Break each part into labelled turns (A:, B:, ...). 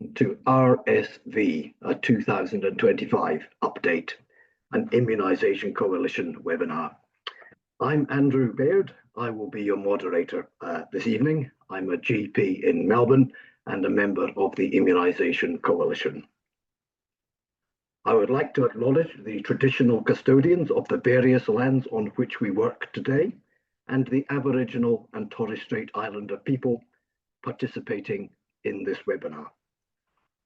A: to RSV 2025 Update, an Immunisation Coalition webinar. I'm Andrew Baird. I will be your moderator this evening. I'm a GP in Melbourne and a member of the Immunisation Coalition. I would like to acknowledge the traditional custodians of the various lands on which we work today and the Aboriginal and Torres Strait Islander people participating in this webinar.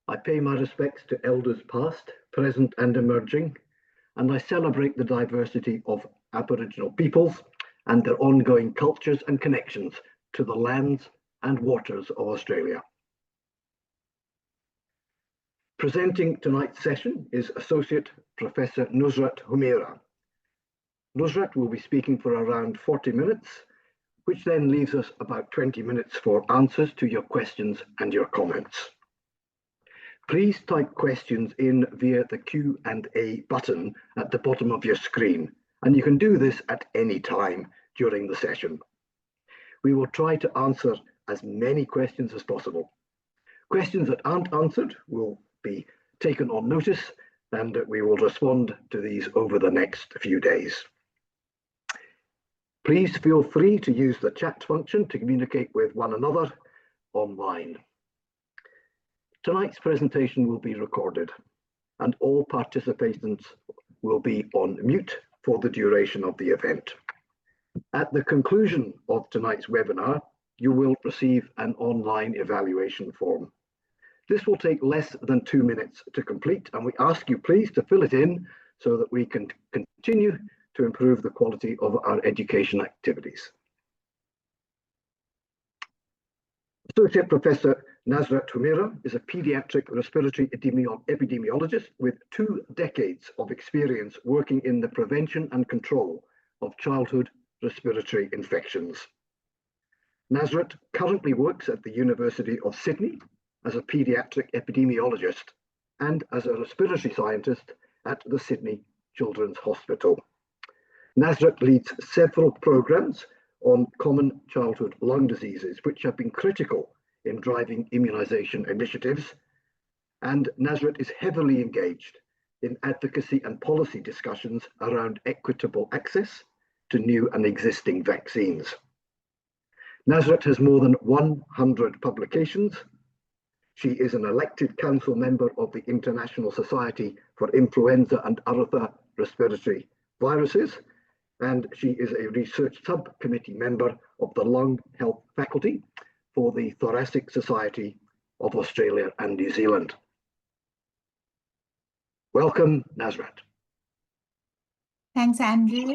A: I pay my respects to elders past, present and emerging, and I celebrate the diversity of Aboriginal peoples and their ongoing cultures and connections to the lands and waters of Australia. Presenting tonight's session is Associate Professor Nusrat Humaira. Nusrat will be speaking for around 40 minutes, which then leaves us about 20 minutes for answers to your questions and your comments. Please type questions in via the Q&A button at the bottom of your screen, and you can do this at any time during the session. We will try to answer as many questions as possible. Questions that aren't answered will be taken on notice, and we will respond to these over the next few days. Please feel free to use the chat function to communicate with one another online. Tonight's presentation will be recorded, and all participants will be on mute for the duration of the event. At the conclusion of tonight's webinar, you will receive an online evaluation form. This will take less than 2 minutes to complete, and we ask you please to fill it in so that we can continue to improve the quality of our education activities. Associate Professor Nusrat Humaira is a pediatric respiratory epidemiologist with 2 decades of experience working in the prevention and control of childhood respiratory infections. Nusrat currently works at the University of Sydney as a pediatric epidemiologist and as a respiratory scientist at the Sydney Children's Hospital. Nusrat leads several programs on common childhood lung diseases, which have been critical in driving immunisation initiatives, and Nusrat is heavily engaged in advocacy and policy discussions around equitable access to new and existing vaccines. Nusrat has more than 100 publications. She is an elected council member of the International Society for Influenza and Other Respiratory Viruses, and she is a research subcommittee member of the Lung Health Faculty for the Thoracic Society of Australia and New Zealand. Welcome, Nusrat.
B: Thanks, Andrew.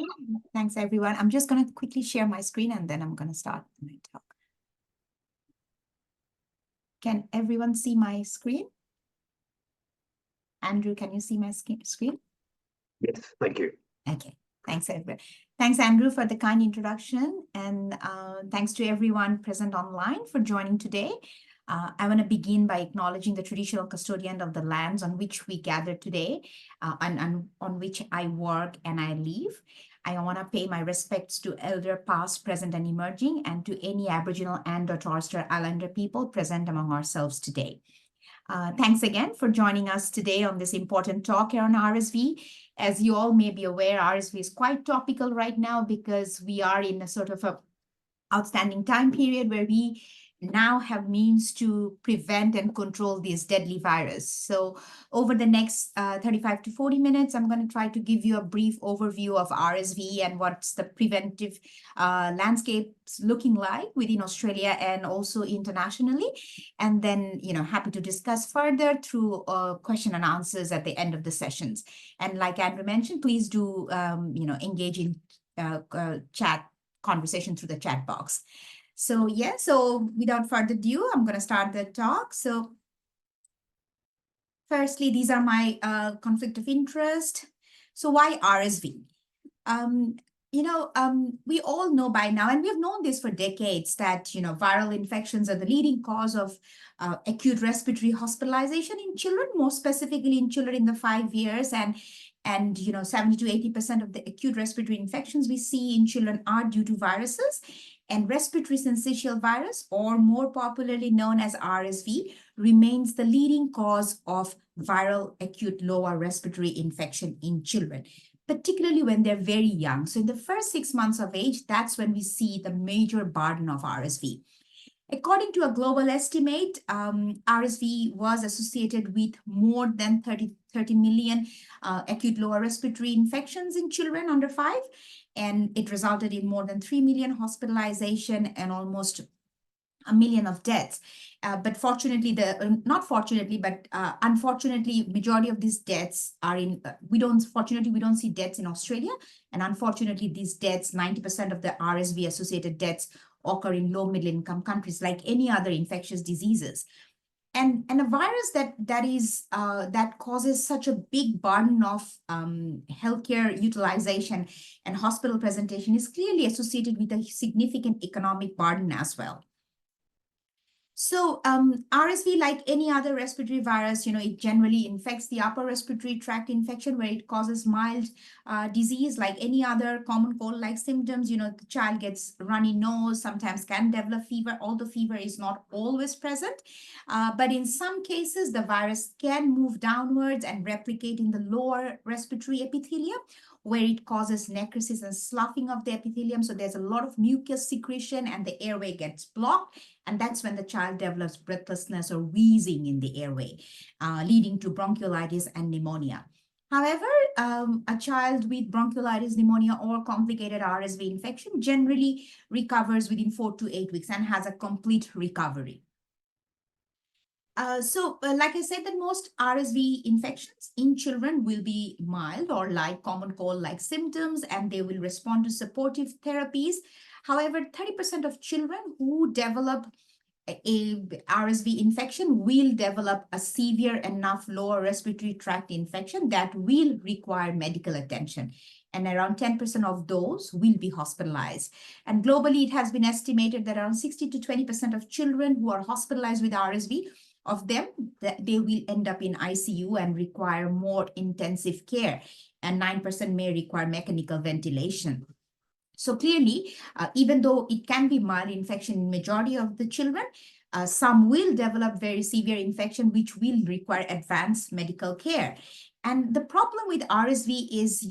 B: Thanks, everyone. I'm just going to quickly share my screen and then I'm going to start my talk. Can everyone see my screen? Andrew, can you see my screen?
A: Yes, thank you.
B: Okay. Thanks, everyone. Thanks, Andrew, for the kind introduction, and thanks to everyone present online for joining today. I want to begin by acknowledging the traditional custodian of the lands on which we gather today, and on which I work and I live. I want to pay my respects to elder past, present, and emerging, and to any Aboriginal and or Torres Strait Islander people present among ourselves today. Thanks again for joining us today on this important talk here on RSV. As you all may be aware, RSV is quite topical right now because we are in a sort of a outstanding time period where we now have means to prevent and control this deadly virus. So over the next 35 to 40 minutes, I'm going to try to give you a brief overview of RSV and what's the preventive landscape looking like within Australia and also internationally. And then, happy to discuss further through question and answers at the end of the sessions. And like Andrew mentioned, please do, engage in chat conversation through the chat box. So without further ado, I'm going to start the talk. So firstly, these are my conflict of interest. So why RSV? We all know by now, and we've known this for decades, that, viral infections are the leading cause of acute respiratory hospitalization in children, more specifically in children in the 5 years. And 70 to 80% of the acute respiratory infections we see in children are due to viruses. And respiratory syncytial virus, or more popularly known as RSV, remains the leading cause of viral acute lower respiratory infection in children, particularly when they're very young. So in the first 6 months of age, that's when we see the major burden of RSV. According to a global estimate, RSV was associated with more than 30 million acute lower respiratory infections in children under 5, and it resulted in more than 3 million hospitalization and almost 1 million of deaths. But fortunately, unfortunately, majority of these deaths are in, we don't see deaths in Australia. And unfortunately, these deaths, 90% of the RSV associated deaths occur in low middle income countries, like any other infectious diseases. And a virus that causes such a big burden of healthcare utilization and hospital presentation is clearly associated with a significant economic burden as well. So RSV, like any other respiratory virus, it generally infects the upper respiratory tract infection where it causes mild disease. Like any other common cold-like symptoms, the child gets runny nose, sometimes can develop fever, although fever is not always present. But in some cases, the virus can move downwards and replicate in the lower respiratory epithelium, where it causes necrosis and sloughing of the epithelium. So there's a lot of mucus secretion and the airway gets blocked. And that's when the child develops breathlessness or wheezing in the airway, leading to bronchiolitis and pneumonia. However, a child with bronchiolitis, pneumonia, or complicated RSV infection generally recovers within 4 to 8 weeks and has a complete recovery. Like I said, that most RSV infections in children will be mild or like common cold-like symptoms, and they will respond to supportive therapies. However, 30% of children who develop a RSV infection will develop a severe enough lower respiratory tract infection that will require medical attention. And around 10% of those will be hospitalized. And globally, it has been estimated that around 60 to 20% of children who are hospitalized with RSV, of them, that they will end up in ICU and require more intensive care, and 9% may require mechanical ventilation. So clearly, even though it can be mild infection in majority of the children, some will develop very severe infection, which will require advanced medical care. And the problem with RSV is,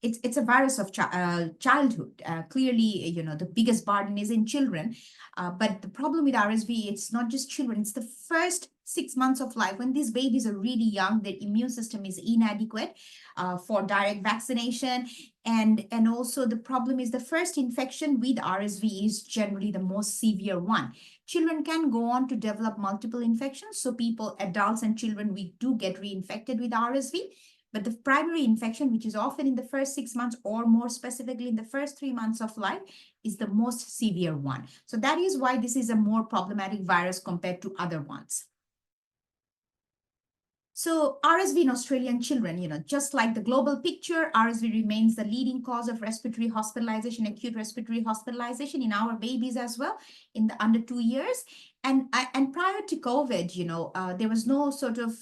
B: it's a virus of childhood. Clearly, the biggest burden is in children. But the problem with RSV, it's not just children. It's the first 6 months of life. When these babies are really young, their immune system is inadequate for direct vaccination. And also the problem is the first infection with RSV is generally the most severe one. Children can go on to develop multiple infections. So adults and children, we do get reinfected with RSV. But the primary infection, which is often in the first 6 months or more specifically in the first 3 months of life, is the most severe one. So that is why this is a more problematic virus compared to other ones. So RSV in Australian children, just like the global picture, RSV remains the leading cause of respiratory hospitalization, acute respiratory hospitalization in our babies as well, in the under 2 years. And prior to COVID, there was no sort of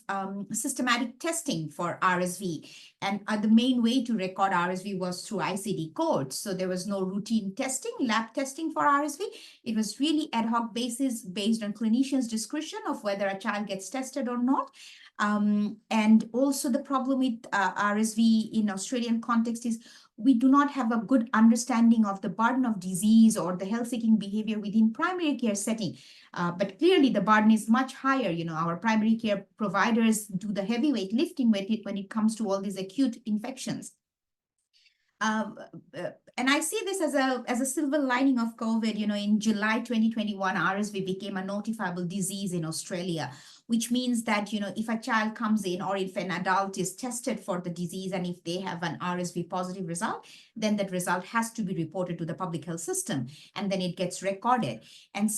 B: systematic testing for RSV. And the main way to record RSV was through ICD codes. So there was no routine testing, lab testing for RSV. It was really ad hoc basis based on clinicians' discretion of whether a child gets tested or not. And also the problem with RSV in Australian context is we do not have a good understanding of the burden of disease or the health-seeking behavior within primary care setting. But clearly the burden is much higher. Our primary care providers do the heavyweight lifting when it comes to all these acute infections. And I see this as a silver lining of COVID. In July 2021, RSV became a notifiable disease in Australia, which means that, if a child comes in or if an adult is tested for the disease and if they have an RSV positive result, then that result has to be reported to the public health system and then it gets recorded. And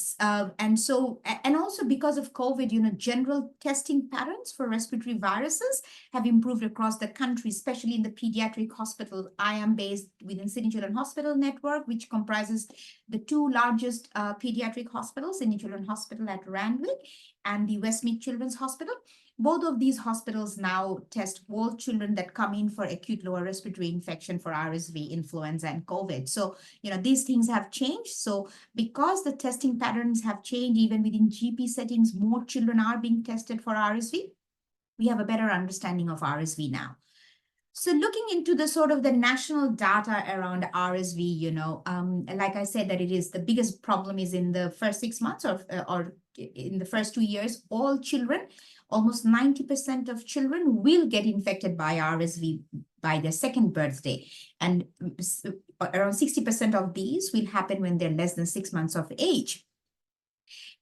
B: also because of COVID, general testing patterns for respiratory viruses have improved across the country, especially in the pediatric hospital. I am based within Sydney Children's Hospital Network, which comprises the 2 largest pediatric hospitals, Sydney Children's Hospital at Randwick and the Westmead Children's Hospital. Both of these hospitals now test all children that come in for acute lower respiratory infection for RSV, influenza, and COVID. So, these things have changed. So because the testing patterns have changed, even within GP settings, more children are being tested for RSV. We have a better understanding of RSV now. So looking into the sort of the national data around RSV, like I said, that it is the biggest problem is in the first 6 months or in the first 2 years, all children, almost 90% of children will get infected by RSV by their second birthday. And around 60% of these will happen when they're less than 6 months of age.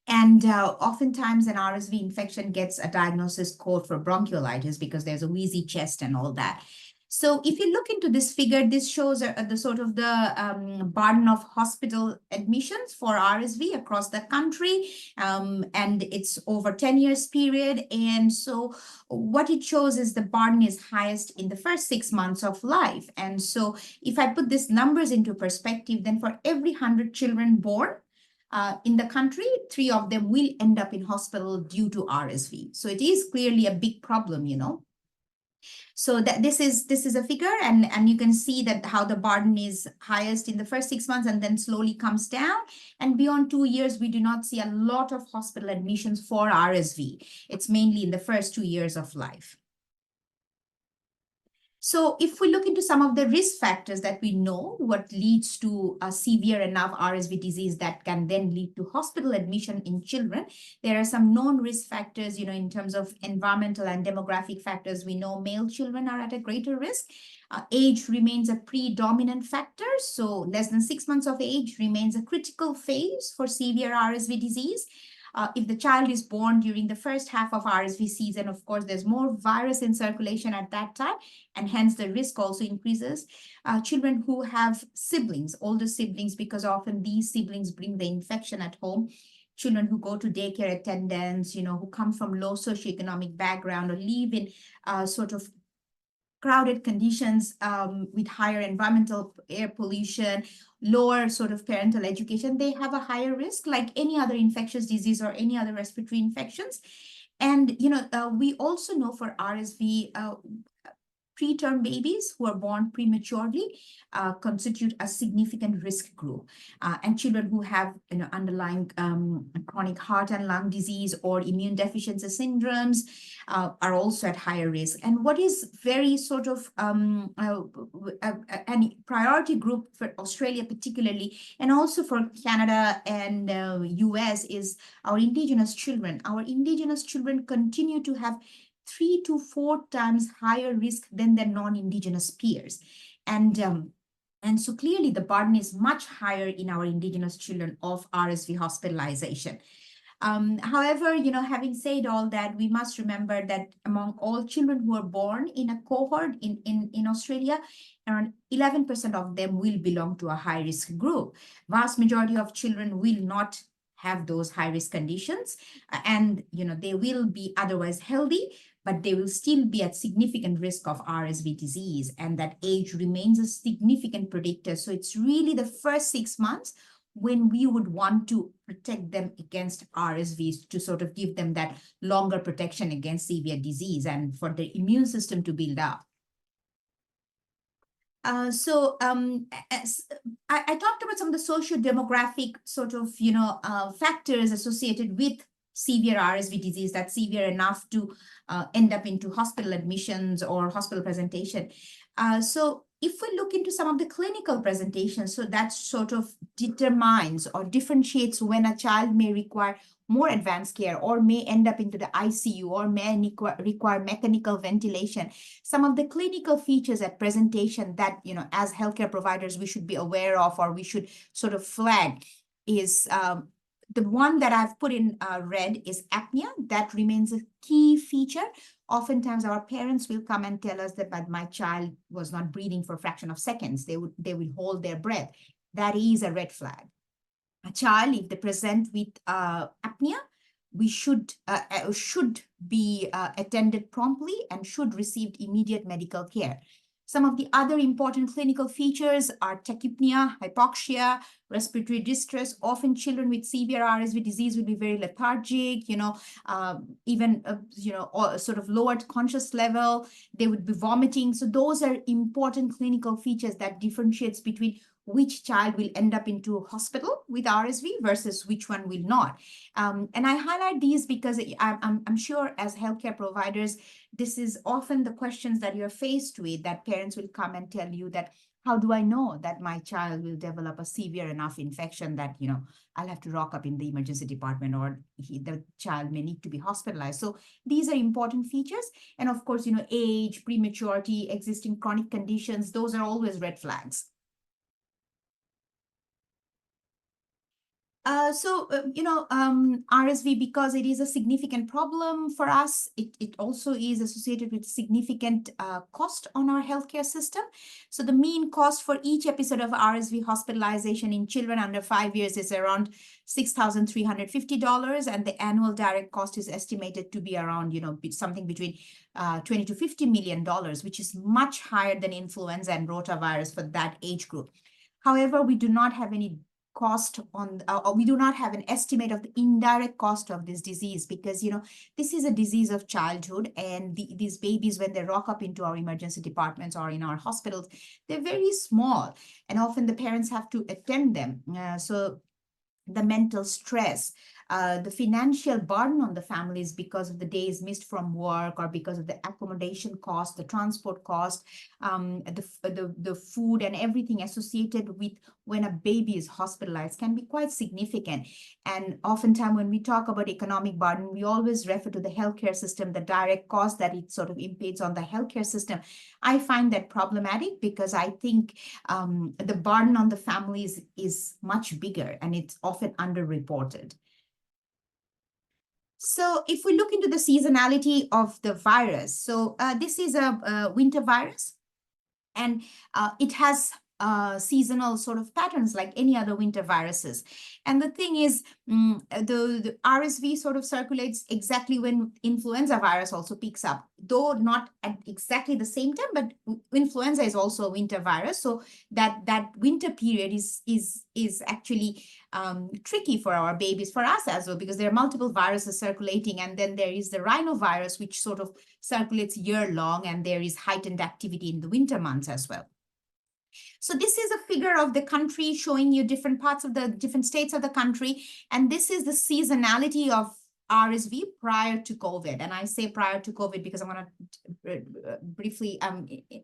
B: And oftentimes an RSV infection gets a diagnosis code for bronchiolitis because there's a wheezy chest and all that. So if you look into this figure, this shows the sort of the burden of hospital admissions for RSV across the country, and it's over 10 years period. And so what it shows is the burden is highest in the first 6 months of life. And so if I put these numbers into perspective, then for every 100 children born in the country, 3 of them will end up in hospital due to RSV. So it is clearly a big problem, So that this is a figure, and you can see that how the burden is highest in the first 6 months and then slowly comes down. And beyond 2 years, we do not see a lot of hospital admissions for RSV. It's mainly in the first 2 years of life. So if we look into some of the risk factors that we know what leads to a severe enough RSV disease that can then lead to hospital admission in children, there are some known risk factors, in terms of environmental and demographic factors. We know male children are at a greater risk. Age remains a predominant factor. So less than 6 months of age remains a critical phase for severe RSV disease. If the child is born during the first half of RSV season, of course, there's more virus in circulation at that time, and hence the risk also increases. Children who have siblings, older siblings, because often these siblings bring the infection at home. Children who go to daycare attendants, who come from low socioeconomic background or live in sort of crowded conditions with higher environmental air pollution, lower sort of parental education, they have a higher risk like any other infectious disease or any other respiratory infections. And, we also know for RSV, preterm babies who are born prematurely constitute a significant risk group. And children who have underlying chronic heart and lung disease or immune deficiency syndromes are also at higher risk. And what is very sort of a priority group for Australia particularly, and also for Canada and US, is our Indigenous children. Our Indigenous children continue to have 3 to 4 times higher risk than their non-Indigenous peers. And so clearly the burden is much higher in our Indigenous children of RSV hospitalization. However, having said all that, we must remember that among all children who are born in a cohort in Australia, around 11% of them will belong to a high-risk group. Vast majority of children will not have those high-risk conditions, and they will be otherwise healthy, but they will still be at significant risk of RSV disease, and that age remains a significant predictor. So it's really the first 6 months when we would want to protect them against RSV, to sort of give them that longer protection against severe disease and for the immune system to build up. So as I talked about some of the socio-demographic sort of, factors associated with severe RSV disease that's severe enough to end up into hospital admissions or hospital presentation. So if we look into some of the clinical presentations, so that sort of determines or differentiates when a child may require more advanced care or may end up into the ICU or may require mechanical ventilation. Some of the clinical features at presentation that, as healthcare providers, we should be aware of or we should sort of flag is the one that I've put in red is apnea. That remains a key feature. Oftentimes our parents will come and tell us that, but my child was not breathing for a fraction of seconds. They will hold their breath. That is a red flag. A child, if they present with apnea, we should be attended promptly and should receive immediate medical care. Some of the other important clinical features are tachypnea, hypoxia, respiratory distress. Often children with severe RSV disease will be very lethargic, even, sort of lowered conscious level. They would be vomiting. So those are important clinical features that differentiates between which child will end up into hospital with RSV versus which one will not. And I highlight these because I'm sure as healthcare providers, this is often the questions that you're faced with, that parents will come and tell you that, how do I know that my child will develop a severe enough infection that, I'll have to rock up in the emergency department, or the child may need to be hospitalized. So these are important features. And of course, age, prematurity, existing chronic conditions, those are always red flags. RSV, because it is a significant problem for us, it also is associated with significant cost on our healthcare system. So the mean cost for each episode of RSV hospitalization in children under 5 years is around $6,350, and the annual direct cost is estimated to be around, something between $20 to $50 million, which is much higher than influenza and rotavirus for that age group. However, we do not have any cost on, we do not have an estimate of the indirect cost of this disease, because, this is a disease of childhood, and these babies, when they rock up into our emergency departments or in our hospitals, they're very small, and often the parents have to attend them. So the mental stress, the financial burden on the families because of the days missed from work, or because of the accommodation cost, the transport cost, the food and everything associated with when a baby is hospitalized can be quite significant. And oftentimes when we talk about economic burden, we always refer to the healthcare system, the direct cost that it sort of impedes on the healthcare system. I find that problematic, because I think the burden on the families is much bigger, and it's often underreported. So if we look into the seasonality of the virus, so this is a winter virus, and it has seasonal sort of patterns like any other winter viruses. And the thing is, the RSV sort of circulates exactly when influenza virus also picks up, though not at exactly the same time, but influenza is also a winter virus. So that winter period is actually tricky for our babies, for us as well, because there are multiple viruses circulating. And then there is the rhinovirus, which sort of circulates year long, and there is heightened activity in the winter months as well. So this is a figure of the country showing you different parts of the different states of the country. And this is the seasonality of RSV prior to COVID. And I say prior to COVID because I'm going to briefly,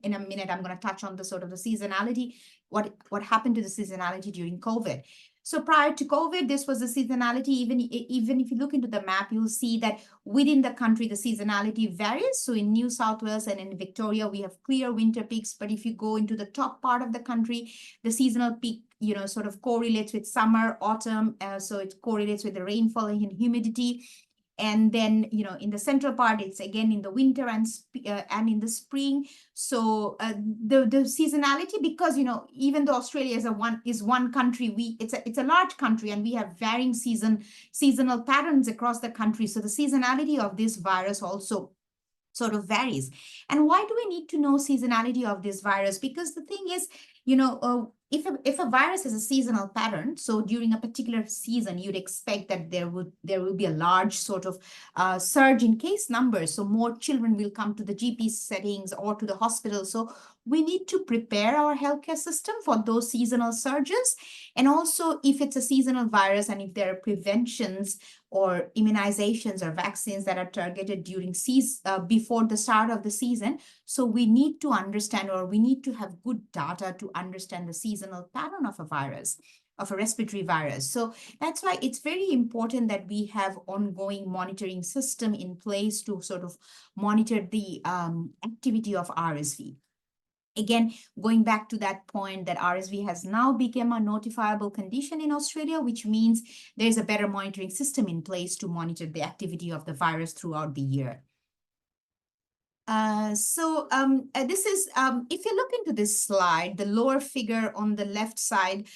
B: in a minute, I'm going to touch on the sort of the seasonality, what happened to the seasonality during COVID. So prior to COVID, this was the seasonality. Even if you look into the map, you'll see that within the country, the seasonality varies. So in New South Wales and in Victoria, we have clear winter peaks. But if you go into the top part of the country, the seasonal peak, sort of correlates with summer, autumn. So it correlates with the rainfall and humidity. And then, in the central part, it's again in the winter and in the spring. So the seasonality, because, even though Australia is one country, it's a large country, and we have varying seasonal patterns across the country. So the seasonality of this virus also sort of varies. And why do we need to know seasonality of this virus? Because the thing is, if a virus has a seasonal pattern, so during a particular season, you'd expect that there will be a large sort of surge in case numbers. So more children will come to the GP settings or to the hospital. So we need to prepare our healthcare system for those seasonal surges. And also, if it's a seasonal virus and if there are preventions or immunizations or vaccines that are targeted during before the start of the season. So we need to understand, or we need to have good data to understand the seasonal pattern of a virus, of a respiratory virus. So that's why it's very important that we have ongoing monitoring system in place to sort of monitor the activity of RSV. Again, going back to that point that RSV has now become a notifiable condition in Australia, which means there's a better monitoring system in place to monitor the activity of the virus throughout the year. This is, if you look into this slide, the lower figure on the left side,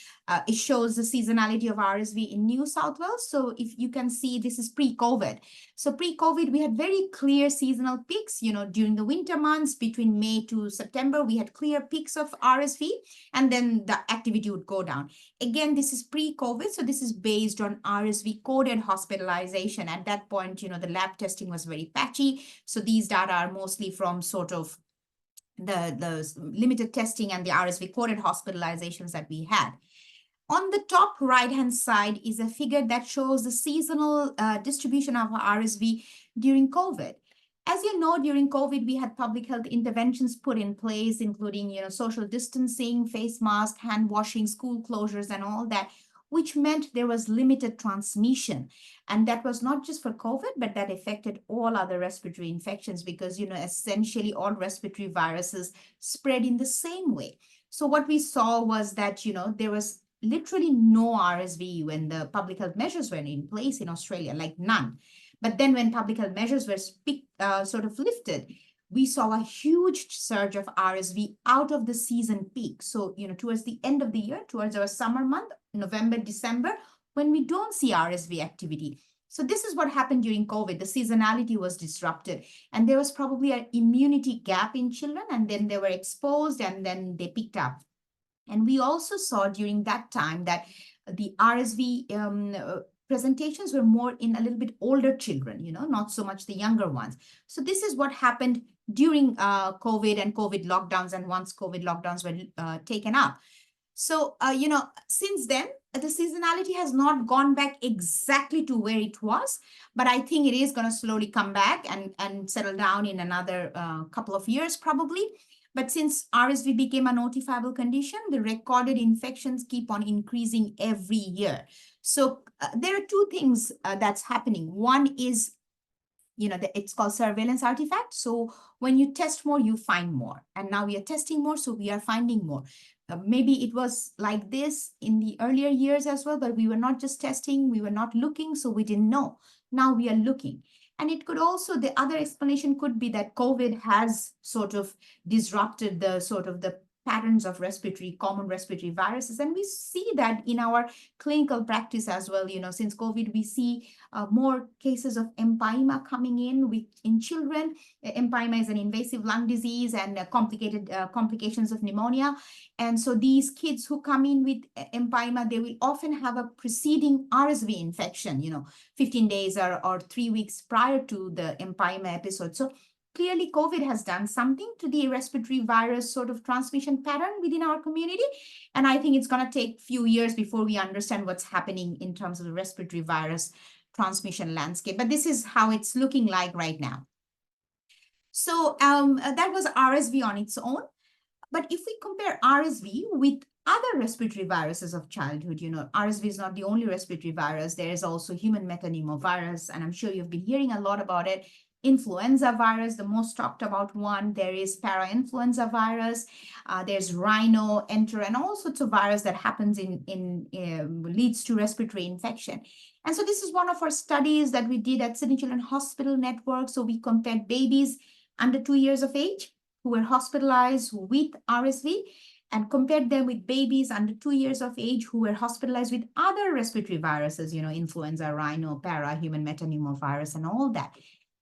B: it shows the seasonality of RSV in New South Wales. So if you can see, this is pre-COVID. So pre-COVID, we had very clear seasonal peaks, during the winter months between May to September, we had clear peaks of RSV, and then the activity would go down. Again, this is pre-COVID, so this is based on RSV-coded hospitalization. At that point, the lab testing was very patchy. So these data are mostly from sort of the limited testing and the RSV-coded hospitalizations that we had. On the top right-hand side is a figure that shows the seasonal distribution of RSV during COVID. As you know, during COVID, we had public health interventions put in place, including, social distancing, face mask, hand washing, school closures, and all that, which meant there was limited transmission. And that was not just for COVID, but that affected all other respiratory infections because, essentially all respiratory viruses spread in the same way. So what we saw was that, there was literally no RSV when the public health measures were in place in Australia, like none. But then when public health measures were sort of lifted, we saw a huge surge of RSV out of the season peak. So, towards the end of the year, towards our summer month, November, December, when we don't see RSV activity. So this is what happened during COVID. The seasonality was disrupted, and there was probably an immunity gap in children, and then they were exposed, and then they picked up. And we also saw during that time that the RSV presentations were more in a little bit older children, not so much the younger ones. So this is what happened during COVID and COVID lockdowns, and once COVID lockdowns were taken up. So, since then, the seasonality has not gone back exactly to where it was, but I think it is going to slowly come back and settle down in another couple of years probably. But since RSV became a notifiable condition, the recorded infections keep on increasing every year. So there are two things that's happening. One is, it's called surveillance artifact. So when you test more, you find more. And now we are testing more, so we are finding more. Maybe it was like this in the earlier years as well, but we were not just testing, we were not looking, so we didn't know. Now we are looking. And it could also, the other explanation could be that COVID has sort of disrupted the patterns of common respiratory viruses. And we see that in our clinical practice as well. Since COVID, we see more cases of empyema coming in children. Empyema is an invasive lung disease and complications of pneumonia. And so these kids who come in with empyema, they will often have a preceding RSV infection, 15 days or 3 weeks prior to the empyema episode. So clearly, COVID has done something to the respiratory virus sort of transmission pattern within our community. And I think it's going to take a few years before we understand what's happening in terms of the respiratory virus transmission landscape. But this is how it's looking like right now. So that was RSV on its own. But if we compare RSV with other respiratory viruses of childhood, RSV is not the only respiratory virus. There is also human metapneumovirus, and I'm sure you've been hearing a lot about it. Influenza virus, the most talked about one. There is parainfluenza virus. There's rhino, enter, and all sorts of virus that happens leads to respiratory infection. And so this is one of our studies that we did at Sydney Children's Hospital Network. So we compared babies under 2 years of age who were hospitalized with RSV and compared them with babies under 2 years of age who were hospitalized with other respiratory viruses, influenza, rhino, para, human metapneumovirus, and all that.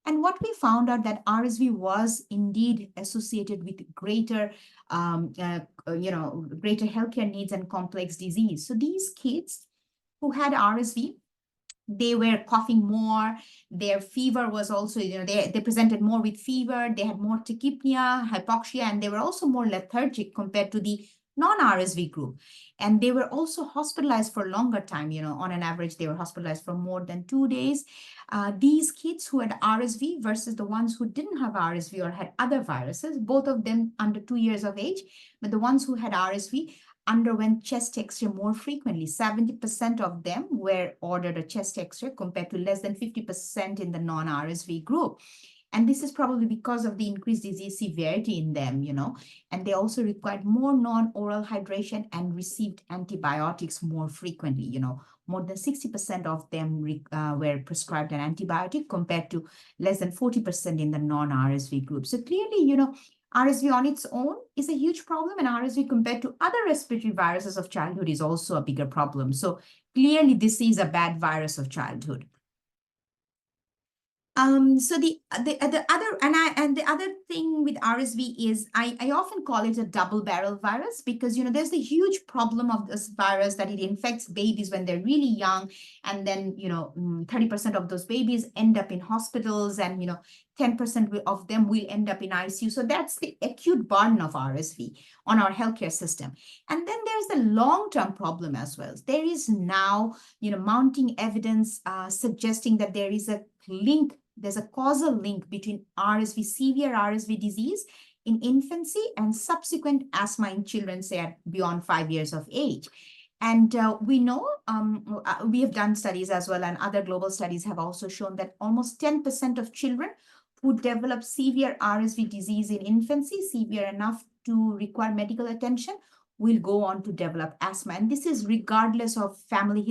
B: And what we found out that RSV was indeed associated with greater, greater healthcare needs and complex disease. So these kids who had RSV, they were coughing more. Their fever was also, they presented more with fever. They had more tachypnea, hypoxia, and they were also more lethargic compared to the non-RSV group. And they were also hospitalized for longer time. On an average, they were hospitalized for more than 2 days. These kids who had RSV versus the ones who didn't have RSV or had other viruses, both of them under 2 years of age, but the ones who had RSV underwent chest X-ray more frequently. 70% of them were ordered a chest X-ray compared to less than 50% in the non-RSV group. And this is probably because of the increased disease severity in them, and they also required more non-oral hydration and received antibiotics more frequently, more than 60% of them were prescribed an antibiotic compared to less than 40% in the non-RSV group. So clearly, RSV on its own is a huge problem, and RSV compared to other respiratory viruses of childhood is also a bigger problem. So clearly, this is a bad virus of childhood. So the other thing with RSV is I often call it a double-barrel virus because there's the huge problem of this virus that it infects babies when they're really young, and then 30% of those babies end up in hospitals, and 10% of them will end up in ICU. So that's the acute burden of RSV on our healthcare system. And then there's the long-term problem as well. There is now mounting evidence suggesting that there is a link. There's a causal link between RSV, severe RSV disease in infancy and subsequent asthma in children, say, at beyond 5 years of age. And we know, we have done studies as well, and other global studies have also shown that almost 10% of children who develop severe RSV disease in infancy, severe enough to require medical attention, will go on to develop asthma. And this is regardless of family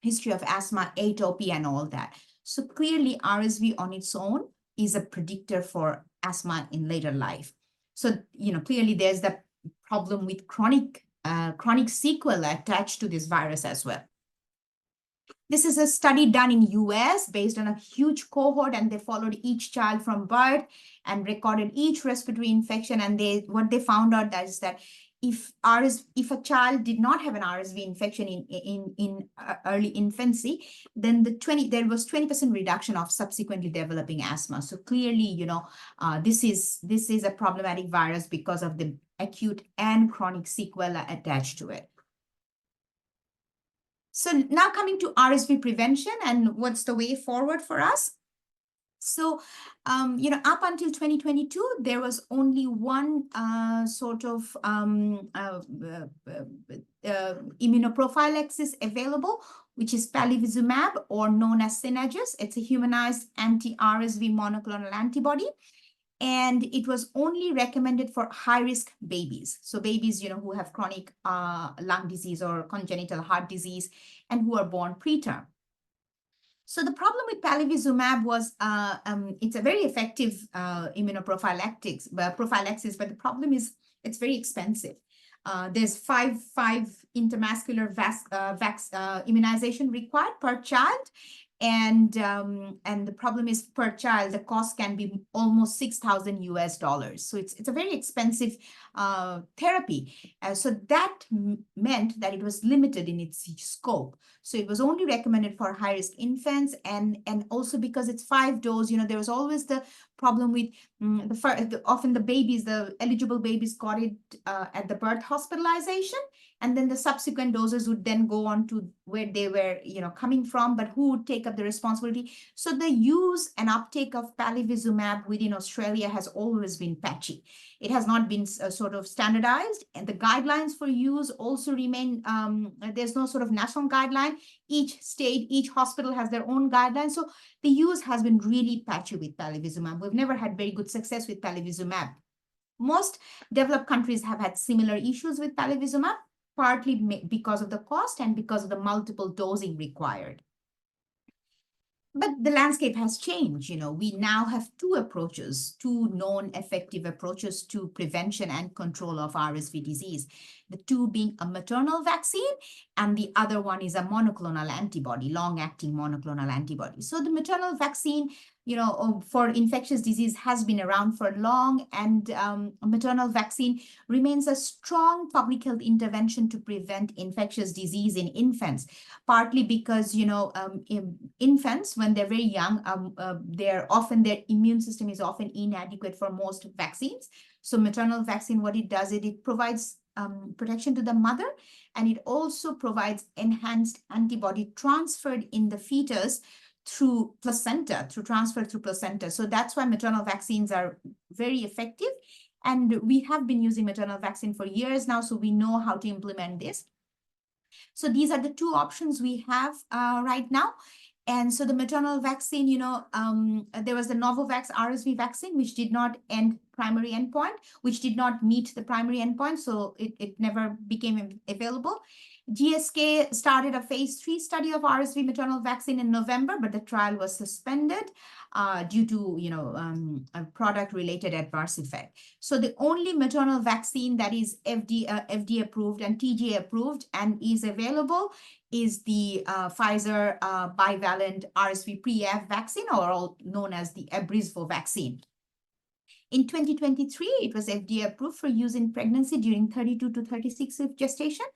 B: history of asthma, atopy, and all that. So clearly, RSV on its own is a predictor for asthma in later life. So, clearly there's the problem with chronic sequelae attached to this virus as well. This is a study done in US based on a huge cohort, and they followed each child from birth and recorded each respiratory infection. And what they found out is that if a child did not have an RSV infection in early infancy, then there was 20% reduction of subsequently developing asthma. So clearly, this is a problematic virus because of the acute and chronic sequelae attached to it. So now coming to RSV prevention and what's the way forward for us. So, up until 2022, there was only one sort of immunoprophylaxis available, which is palivizumab, or known as Synagis. It's a humanized anti-RSV monoclonal antibody. And it was only recommended for high-risk babies. So babies, who have chronic lung disease or congenital heart disease and who are born preterm. So the problem with palivizumab was it's a very effective immunoprophylaxis, but the problem is it's very expensive. There's five intermuscular immunization required per child. And the problem is per child, the cost can be almost $6,000 US. So it's a very expensive therapy. So that meant that it was limited in its scope. So it was only recommended for high-risk infants, and also because it's 5 dose, there was always the problem with often the eligible babies got it at the birth hospitalization, and then the subsequent doses would then go on to where they were, coming from, but who would take up the responsibility? So the use and uptake of palivizumab within Australia has always been patchy. It has not been sort of standardized, and the guidelines for use also remain, there's no sort of national guideline. Each state, each hospital has their own guidelines. So the use has been really patchy with palivizumab. We've never had very good success with palivizumab. Most developed countries have had similar issues with palivizumab, partly because of the cost and because of the multiple dosing required. But the landscape has changed. We now have two known effective approaches to prevention and control of RSV disease. The two being a maternal vaccine, and the other one is a monoclonal antibody, long-acting monoclonal antibody. So the maternal vaccine, for infectious disease has been around for long, and maternal vaccine remains a strong public health intervention to prevent infectious disease in infants, partly because, infants, when they're very young, their immune system is often inadequate for most vaccines. So maternal vaccine, what it does, it provides protection to the mother, and it also provides enhanced antibody transferred in the fetus through transfer through placenta. So that's why maternal vaccines are very effective. And we have been using maternal vaccine for years now, so we know how to implement this. So these are the two options we have right now. And so the maternal vaccine, there was the Novavax RSV vaccine, which did not end primary endpoint, which did not meet the primary endpoint, so it never became available. GSK started a phase 3 study of RSV maternal vaccine in November, but the trial was suspended due to, a product-related adverse effect. So the only maternal vaccine that is FDA approved and TGA approved and is available is the Pfizer bivalent RSV pre-F vaccine, or known as the RSV vaccine. In 2023, it was FDA approved for use in pregnancy during 32 to 36 week gestation.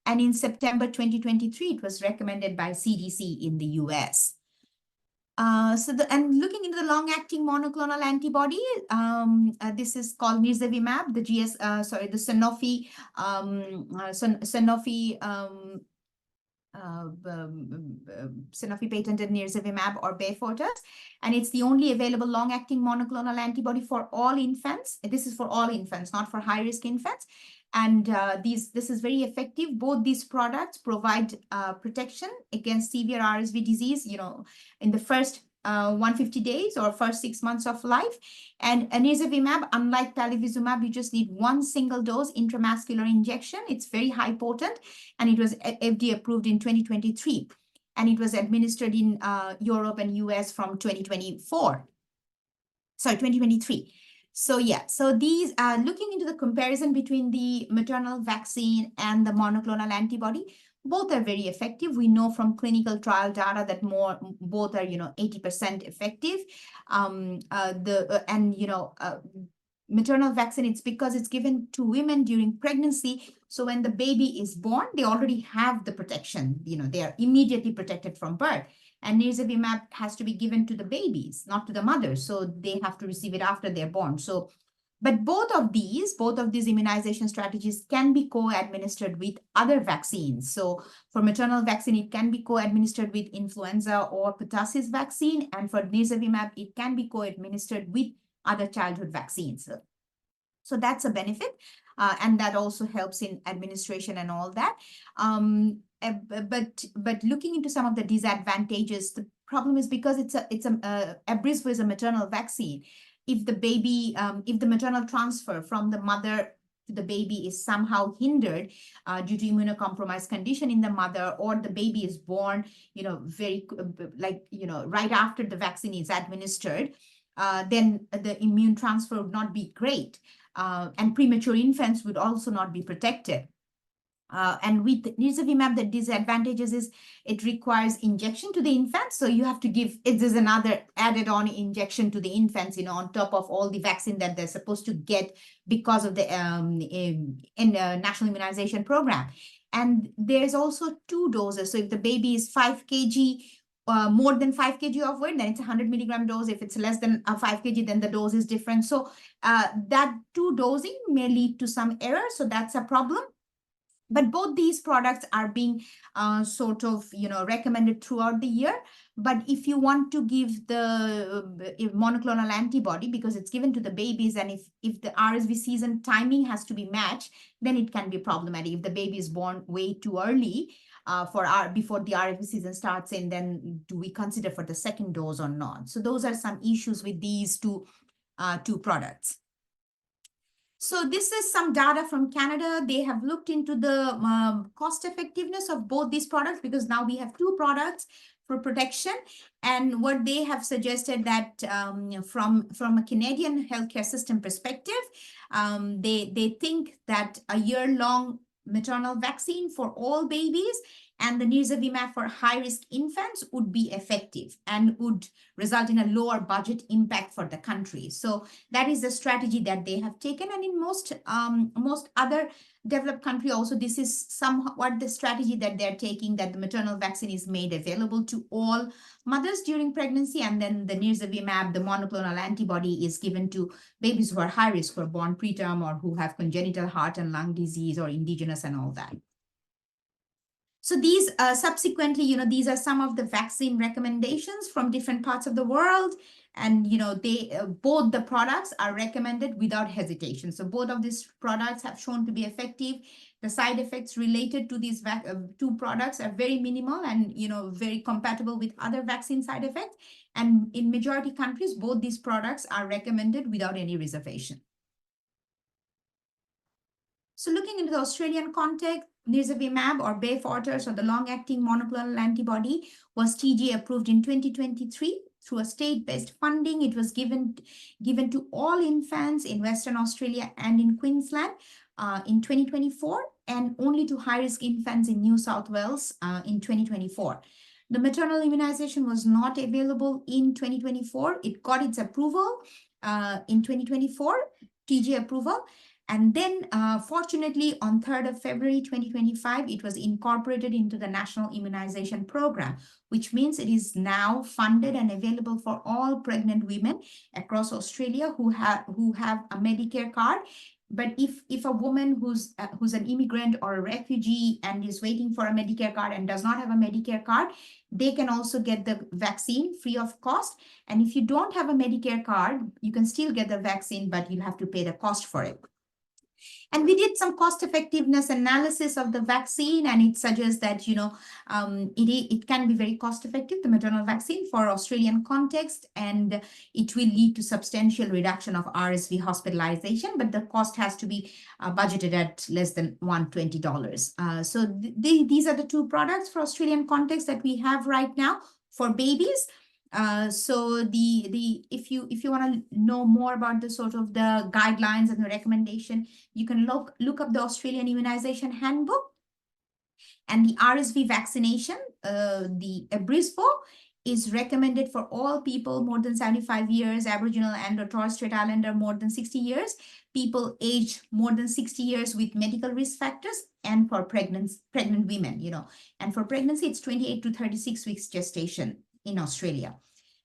B: And in September 2023, it was recommended by CDC in the US. And looking into the long-acting monoclonal antibody, this is called nirsevimab, the Sanofi Sanofi patented nirsevimab, or Beyfortus, and it's the only available long-acting monoclonal antibody for all infants. This is for all infants, not for high-risk infants. And this is very effective. Both these products provide protection against severe RSV disease, in the first 150 days or first 6 months of life. And nirsevimab, unlike talivizumab, you just need one single dose intramuscular injection. It's very high potent, and it was FDA approved in 2023. And it was administered in Europe and US from 2023. So yeah, so these looking into the comparison between the maternal vaccine and the monoclonal antibody, both are very effective. We know from clinical trial data that both are 80% effective. Maternal vaccine, it's because it's given to women during pregnancy. So when the baby is born, they already have the protection. They are immediately protected from birth. And nirsevimab has to be given to the babies, not to the mothers. So they have to receive it after they're born. So, but both of these immunization strategies can be co-administered with other vaccines. So for maternal vaccine, it can be co-administered with influenza or pertussis vaccine. And for nirsevimab, it can be co-administered with other childhood vaccines. So that's a benefit. And that also helps in administration and all that. But looking into some of the disadvantages, the problem is because RSV is a maternal vaccine. If the maternal transfer from the mother to the baby is somehow hindered due to immunocompromised condition in the mother, or the baby is born, right after the vaccine is administered, then the immune transfer would not be great. And premature infants would also not be protected. And with nirsevimab, the disadvantages is it requires injection to the infants. So you have to give, there's another added on injection to the infants, on top of all the vaccine that they're supposed to get because of the National Immunization Program. And there's also 2 doses. So if the baby is 5 kg, more than 5 kg of weight, then it's a 100 milligram dose. If it's less than 5 kg, then the dose is different. So that 2 dosing may lead to some error. So that's a problem. But both these products are being recommended throughout the year. But if you want to give the monoclonal antibody, because it's given to the babies, and if the RSV season timing has to be matched, then it can be problematic. If the baby is born way too early before the RSV season starts in, then do we consider for the second dose or not? So those are some issues with these two products. So this is some data from Canada. They have looked into the cost effectiveness of both these products, because now we have 2 products for protection. And what they have suggested that from a Canadian healthcare system perspective, they think that a year-long maternal vaccine for all babies and the nirsevimab for high-risk infants would be effective and would result in a lower budget impact for the country. So that is the strategy that they have taken. And in most other developed countries also, this is somewhat the strategy that they're taking, that the maternal vaccine is made available to all mothers during pregnancy. And then the nirsevimab, the monoclonal antibody, is given to babies who are high risk, who are born preterm or who have congenital heart and lung disease or indigenous and all that. So these subsequently, these are some of the vaccine recommendations from different parts of the world. And both the products are recommended without hesitation. So both of these products have shown to be effective. The side effects related to these two products are very minimal and very compatible with other vaccine side effects. And in majority countries, both these products are recommended without any reservation. So looking into the Australian context, nirsevimab or Beyfortus, or the long-acting monoclonal antibody, was TGA approved in 2023 through a state-based funding. It was given to all infants in Western Australia and in Queensland in 2024, and only to high-risk infants in New South Wales in 2024. The maternal immunization was not available in 2024. It got its approval in 2024, TGA approval. And then, fortunately, on 3rd of February 2025, it was incorporated into the National Immunization Program, which means it is now funded and available for all pregnant women across Australia who have a Medicare card. But if a woman who's an immigrant or a refugee and is waiting for a Medicare card and does not have a Medicare card, they can also get the vaccine free of cost. And if you don't have a Medicare card, you can still get the vaccine, but you have to pay the cost for it. And we did some cost effectiveness analysis of the vaccine, and it suggests that, it can be very cost effective, the maternal vaccine, for Australian context, and it will lead to substantial reduction of RSV hospitalization, but the cost has to be budgeted at less than $120. So these are the two products for Australian context that we have right now for babies. So if you want to know more about the sort of the guidelines and the recommendation, you can look up the Australian Immunization Handbook. And the RSV vaccination, the Abrisvo, is recommended for all people more than 75 years, Aboriginal and or Torres Strait Islander more than 60 years, people aged more than 60 years with medical risk factors, and for pregnant women, And for pregnancy, it's 28 to 36 weeks gestation in Australia.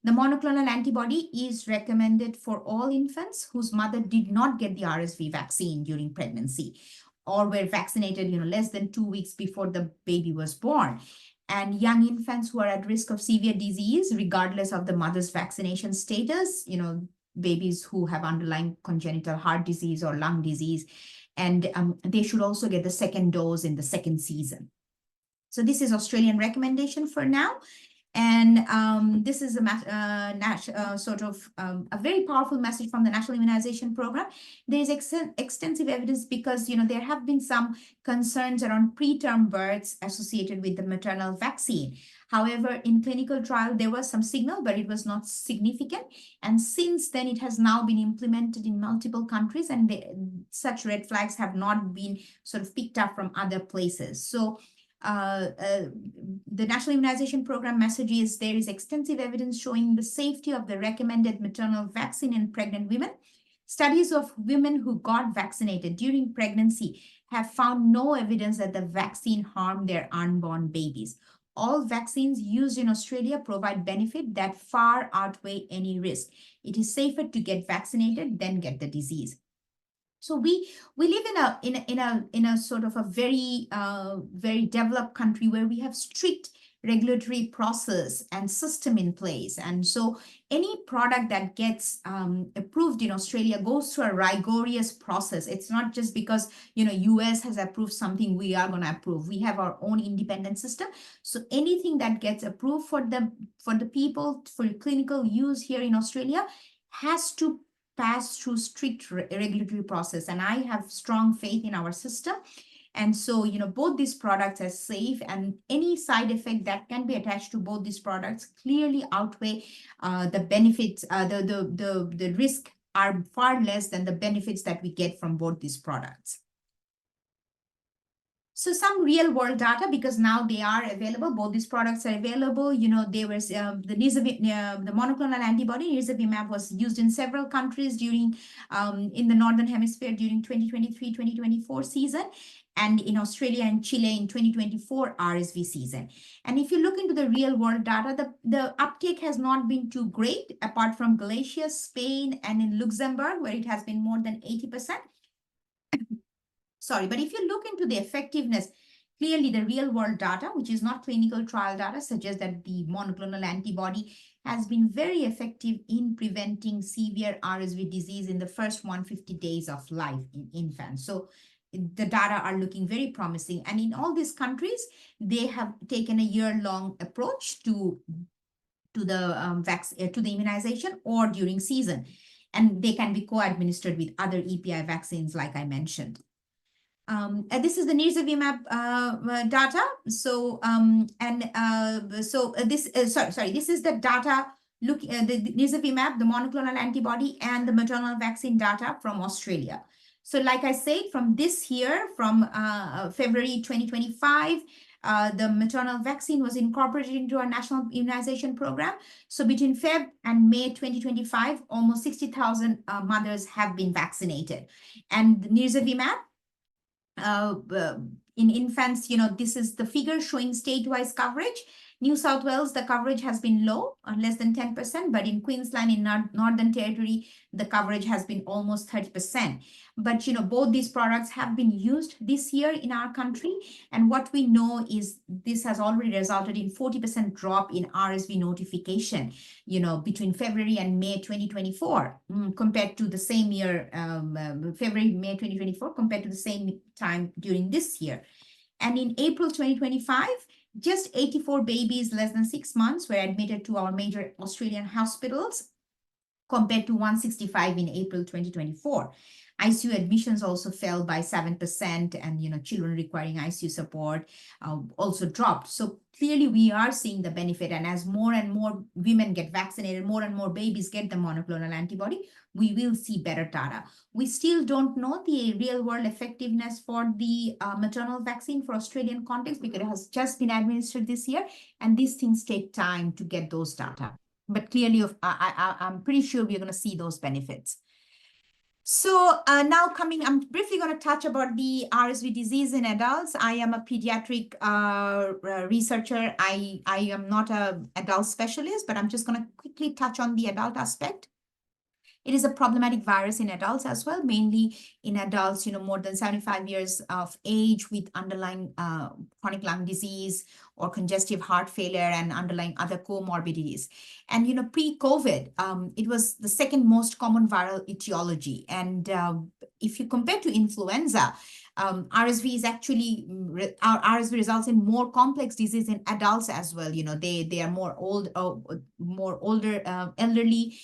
B: The monoclonal antibody is recommended for all infants whose mother did not get the RSV vaccine during pregnancy or were vaccinated, less than 2 weeks before the baby was born. And young infants who are at risk of severe disease, regardless of the mother's vaccination status, babies who have underlying congenital heart disease or lung disease, and they should also get the second dose in the second season. So this is Australian recommendation for now. And this is a very powerful message from the National Immunization Program. There is extensive evidence because, there have been some concerns around preterm births associated with the maternal vaccine. However, in clinical trial, there was some signal, but it was not significant. And since then, it has now been implemented in multiple countries, and such red flags have not been sort of picked up from other places. So the National Immunization Program message is there is extensive evidence showing the safety of the recommended maternal vaccine in pregnant women. Studies of women who got vaccinated during pregnancy have found no evidence that the vaccine harmed their unborn babies. All vaccines used in Australia provide benefit that far outweigh any risk. It is safer to get vaccinated than get the disease. So we live in a sort of a very very developed country where we have strict regulatory process and system in place. And so any product that gets approved in Australia goes through a rigorous process. It's not just because, US has approved something, we are going to approve. We have our own independent system. So anything that gets approved for the people for clinical use here in Australia has to pass through strict regulatory process. And I have strong faith in our system. And so, both these products are safe, and any side effect that can be attached to both these products clearly outweigh the benefits. The risk are far less than the benefits that we get from both these products. So some real world data, because now they are available, both these products are available. There was the monoclonal antibody, nirsevimab, was used in several countries during in the Northern Hemisphere during 2023-2024 season, and in Australia and Chile in 2024 RSV season. And if you look into the real world data, the uptake has not been too great, apart from Galicia, Spain, and in Luxembourg, where it has been more than 80%. Sorry, but if you look into the effectiveness, clearly the real world data, which is not clinical trial data, suggests that the monoclonal antibody has been very effective in preventing severe RSV disease in the first 150 days of life in infants. So the data are looking very promising. And in all these countries, they have taken a year-long approach to the immunization or during season. And they can be co-administered with other EPI vaccines, like I mentioned. This is the nirsevimab data. So this is the data. Look, the nirsevimab, the monoclonal antibody, and the maternal vaccine data from Australia. So, like I said, from this year, from February 2025, the maternal vaccine was incorporated into our national immunization program. So between Feb and May 2025, almost 60,000 mothers have been vaccinated. And nirsevimab, in infants, this is the figure showing state-wise coverage. New South Wales, the coverage has been low, less than 10%, but in Queensland, in Northern Territory, the coverage has been almost 30%. But, both these products have been used this year in our country. And what we know is this has already resulted in 40% drop in RSV notification, between February and May 2024, compared to the same year, February, May 2024, compared to the same time during this year. And in April 2025, just 84 babies less than 6 months were admitted to our major Australian hospitals, compared to 165 in April 2024. ICU admissions also fell by 7%, and children requiring ICU support also dropped. So clearly we are seeing the benefit, and as more and more women get vaccinated, more and more babies get the monoclonal antibody, we will see better data. We still don't know the real world effectiveness for the maternal vaccine for Australian context, because it has just been administered this year, and these things take time to get those data. But clearly, I'm pretty sure we're going to see those benefits. So now I'm briefly going to touch about the RSV disease in adults. I am a pediatric researcher. I am not an adult specialist, but I'm just going to quickly touch on the adult aspect. It is a problematic virus in adults as well, mainly in adults, more than 75 years of age with underlying chronic lung disease or congestive heart failure and underlying other comorbidities. And, pre-COVID, it was the second most common viral etiology. And if you compare to influenza, RSV is actually, RSV results in more complex disease in adults as well. They are more older, elderly.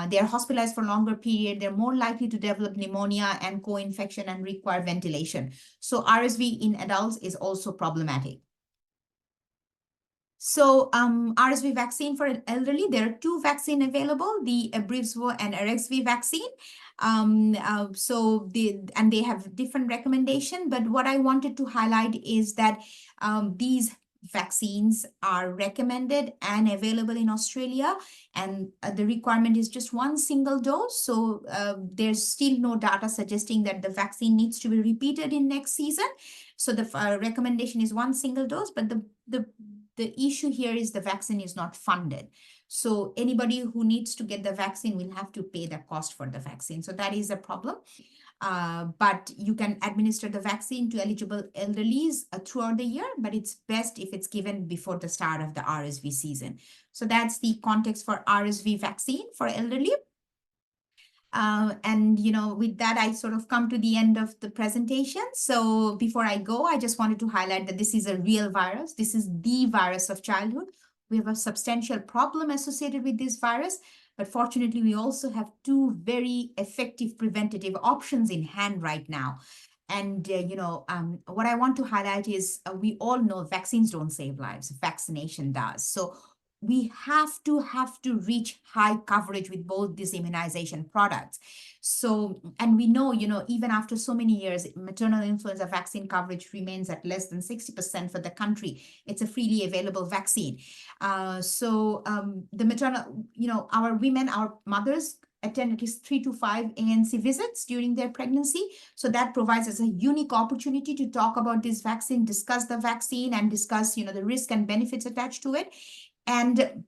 B: They are hospitalized for longer period. They're more likely to develop pneumonia and co-infection and require ventilation. So RSV in adults is also problematic. So RSV vaccine for elderly, there are 2 vaccines available, the Abrysvo and RSV vaccine. They have different recommendation, but what I wanted to highlight is that these vaccines are recommended and available in Australia, and the requirement is just 1 single dose. So there's still no data suggesting that the vaccine needs to be repeated in next season. So the recommendation is 1 single dose, but the issue here is the vaccine is not funded. So anybody who needs to get the vaccine will have to pay the cost for the vaccine. So that is a problem. But you can administer the vaccine to eligible elderlies throughout the year, but it's best if it's given before the start of the RSV season. So that's the context for RSV vaccine for elderly. With that, I sort of come to the end of the presentation. So before I go, I just wanted to highlight that this is a real virus. This is the virus of childhood. We have a substantial problem associated with this virus, but fortunately, we also have 2 very effective preventative options in hand right now. And, what I want to highlight is we all know vaccines don't save lives. Vaccination does. So we have to reach high coverage with both these immunization products. So, and we know, even after so many years, maternal influenza vaccine coverage remains at less than 60% for the country. It's a freely available vaccine. The maternal, our women, our mothers attend at least 3 to 5 ANC visits during their pregnancy. So that provides us a unique opportunity to talk about this vaccine, discuss the vaccine, and discuss, the risk and benefits attached to it. And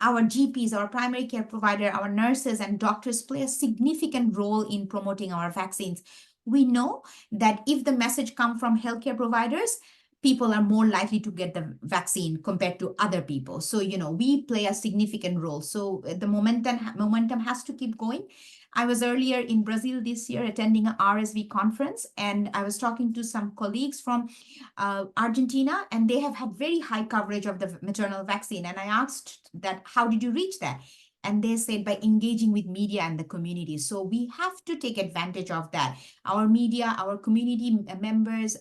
B: our GPs, our primary care provider, our nurses and doctors play a significant role in promoting our vaccines. We know that if the message comes from healthcare providers, people are more likely to get the vaccine compared to other people. So, we play a significant role. So the momentum has to keep going. I was earlier in Brazil this year attending an RSV conference, and I was talking to some colleagues from Argentina, and they have had very high coverage of the maternal vaccine. And I asked that, how did you reach that? And they said by engaging with media and the community. So we have to take advantage of that. Our media, our community members,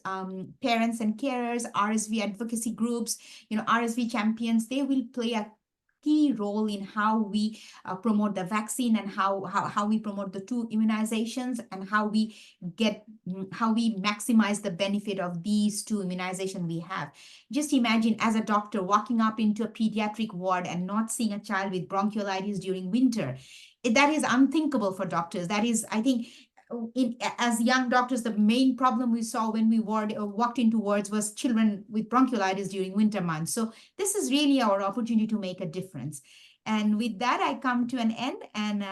B: parents and carers, RSV advocacy groups, RSV champions, they will play a key role in how we promote the vaccine and how we promote the two immunizations and how we maximize the benefit of these two immunizations we have. Just imagine as a doctor walking up into a pediatric ward and not seeing a child with bronchiolitis during winter. That is unthinkable for doctors. That is, I think, as young doctors, the main problem we saw when we walked into wards was children with bronchiolitis during winter months. So this is really our opportunity to make a difference. And with that, I come to an end, and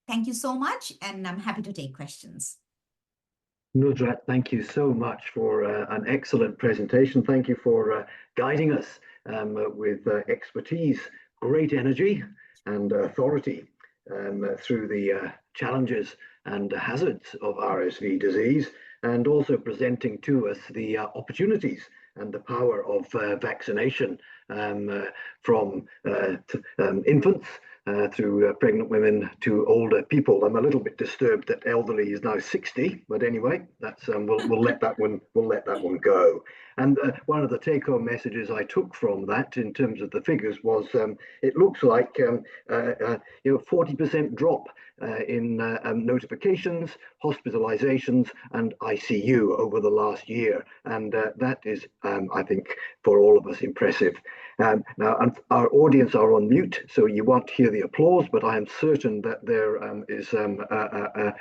B: thank you so much, and I'm happy to take questions.
A: Nusrat, thank you so much for an excellent presentation. Thank you for guiding us with expertise, great energy, and authority through the challenges and hazards of RSV disease, and also presenting to us the opportunities and the power of vaccination from infants through pregnant women to older people. I'm a little bit disturbed that elderly is now 60, but anyway, that's we'll let that one go. And one of the take-home messages I took from that, in terms of the figures, was it looks like 40% drop in notifications, hospitalizations, and ICU over the last year, and that is, I think, for all of us, impressive. Now, our audience are on mute, so you won't hear the applause, but I am certain that there is a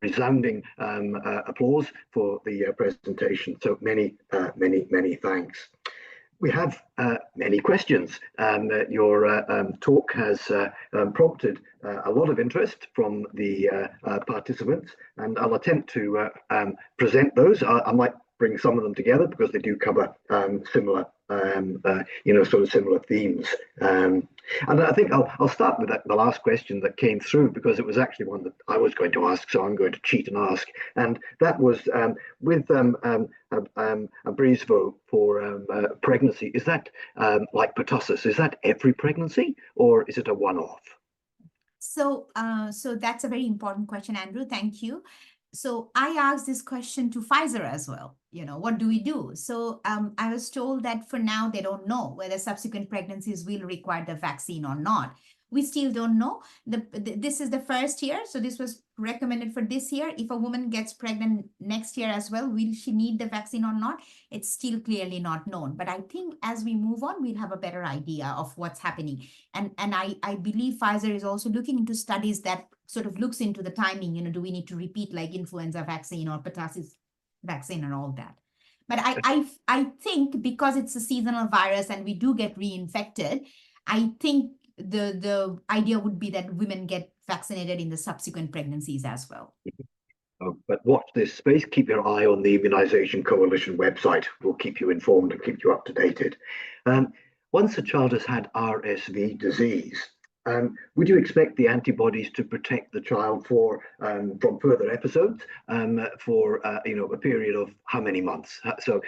A: resounding applause for the presentation. So many thanks. We have many questions. Your talk has prompted a lot of interest from the participants, and I'll attempt to present those. I might bring some of them together because they do cover similar, sort of similar themes. And I think I'll start with the last question that came through, because it was actually one that I was going to ask, so I'm going to cheat and ask. And that was with Abrezvo for pregnancy. Is that like pertussis? Is that every pregnancy, or is it a one-off?
B: So that's a very important question, Andrew. Thank you. So I asked this question to Pfizer as well. What do we do? So I was told that for now, they don't know whether subsequent pregnancies will require the vaccine or not. We still don't know. This is the first year. So this was recommended for this year. If a woman gets pregnant next year as well, will she need the vaccine or not? It's still clearly not known. But I think as we move on, we'll have a better idea of what's happening. And I believe Pfizer is also looking into studies that sort of looks into the timing. Do we need to repeat like influenza vaccine or pertussis vaccine and all that? But I think because it's a seasonal virus and we do get reinfected, I think the idea would be that women get vaccinated in the subsequent pregnancies as well.
A: But watch this space. Keep your eye on the Immunization Coalition website. We'll keep you informed and keep you up to date. Once a child has had RSV disease, would you expect the antibodies to protect the child from further episodes for a period of how many months? So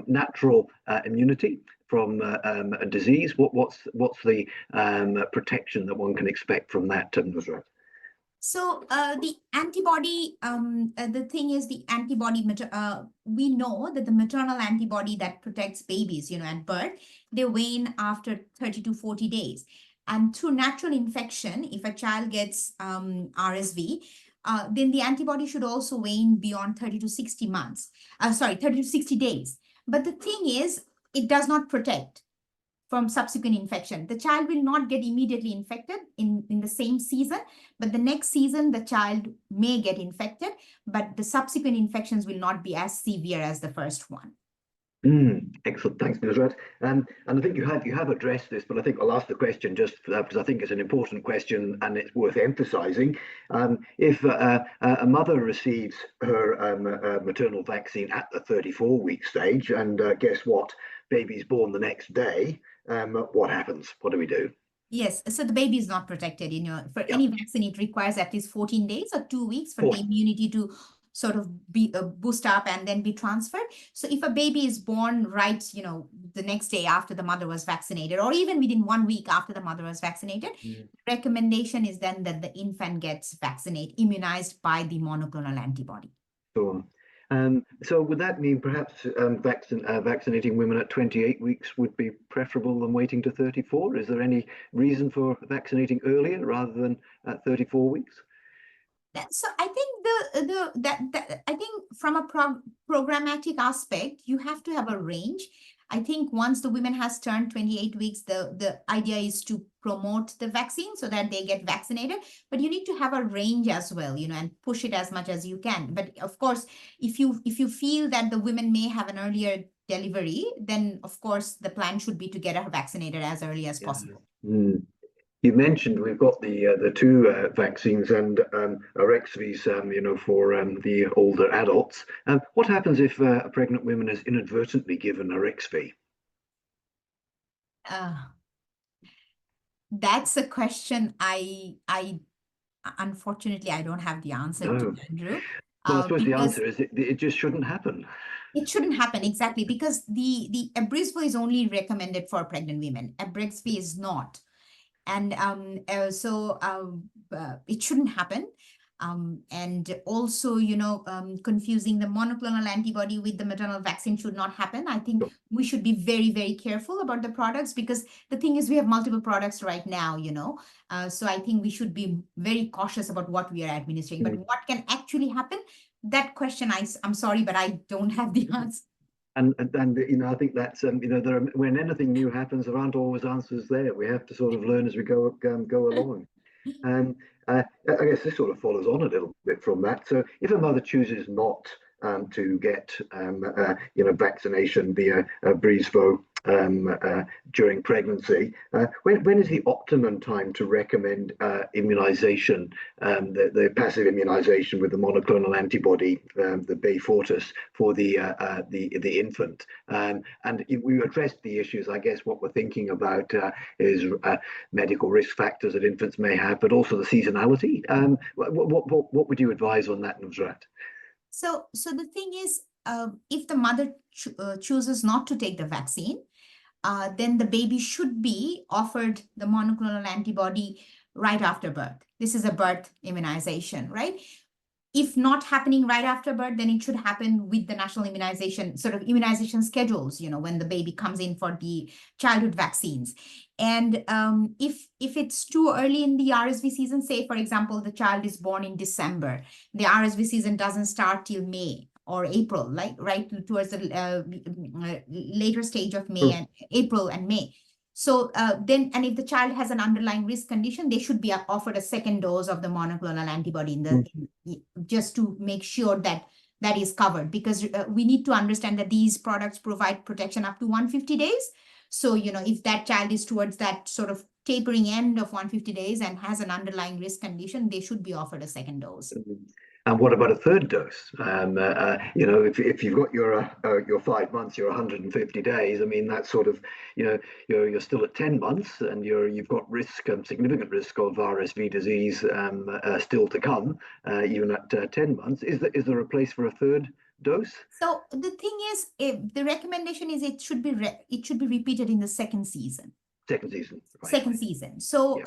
A: natural immunity from a disease. What's the protection that one can expect from that, Nusrat?
B: So the antibody, the thing is the antibody, we know that the maternal antibody that protects babies, at birth, they wane after 30 to 40 days. And through natural infection, if a child gets RSV, then the antibody should also wane beyond 30 to 60 days. But the thing is, it does not protect from subsequent infection. The child will not get immediately infected in the same season, but the next season, the child may get infected, but the subsequent infections will not be as severe as the first one.
A: Excellent, thanks, Nusrat. And I think you have addressed this, but I think I'll ask the question just because I think it's an important question and it's worth emphasising. If a mother receives her maternal vaccine at the 34-week stage, and guess what, baby's born the next day, what happens? What do we do?
B: Yes, so the baby is not protected. For
A: Yeah,
B: any vaccine, it requires at least 14 days or 2 weeks for the
A: 40.
B: immunity to sort of be boost up and then be transferred. So if a baby is born right, the next day after the mother was vaccinated, or even within 1 week after the mother was vaccinated, recommendation is then that the infant gets immunized by the monoclonal antibody.
A: Sure. So would that mean perhaps vaccinating women at 28 weeks would be preferable than waiting to 34? Is there any reason for vaccinating earlier rather than at 34 weeks?
B: So I think I think from a programmatic aspect, you have to have a range. I think once the women has turned 28 weeks, the idea is to promote the vaccine so that they get vaccinated. But you need to have a range as well, and push it as much as you can. But of course, if you feel that the women may have an earlier delivery, then of course the plan should be to get her vaccinated as early as possible.
A: You mentioned we've got the two vaccines and RSV's, for the older adults. What happens if a pregnant woman is inadvertently given RSV?
B: That's a question unfortunately I don't have the answer to, Andrew.
A: Well, I suppose the
B: Because
A: answer is it just shouldn't happen.
B: it shouldn't happen, exactly, because the Abrysvo is only recommended for pregnant women. Abrysvo is not. And it shouldn't happen. And also, confusing the monoclonal antibody with the maternal vaccine should not happen. I think we should be very, very careful about the products, because the thing is we have multiple products right now, so I think we should be very cautious about what we are administering. But what can actually happen? That question, I'm sorry, but I don't have the answer.
A: And I think that's when anything new happens, there aren't always answers there. We have to sort of learn as we go along. And I guess this sort of follows on a little bit from that. So if a mother chooses not to get vaccination via Abrysvo during pregnancy, when is the optimum time to recommend immunization, the passive immunization with the monoclonal antibody, the Beyfortus, for the infant? And we addressed the issues. I guess what we're thinking about is medical risk factors that infants may have, but also the seasonality. What would you advise on that, Nusrat?
B: So the thing is, if the mother chooses not to take the vaccine, then the baby should be offered the monoclonal antibody right after birth. This is a birth immunization, right? If not happening right after birth, then it should happen with the national immunization, sort of immunization schedules, when the baby comes in for the childhood vaccines. And if it's too early in the RSV season, say, for example, the child is born in December, the RSV season doesn't start till May or April, like right towards the later stage of May and April and May. So and if the child has an underlying risk condition, they should be offered a second dose of the monoclonal antibody just to make sure that that is covered, because we need to understand that these products provide protection up to 150 days. So, if that child is towards that sort of tapering end of 150 days and has an underlying risk condition, they should be offered a second dose.
A: And what about a third dose? If you've got your 5 months, your 150 days. I mean, that's sort of, you're still at 10 months, and you've got significant risk of RSV disease still to come, even at 10 months. Is there a place for a third dose?
B: So the thing is, the recommendation is it should be repeated in the second season.
A: Second season. Right.
B: Second season. So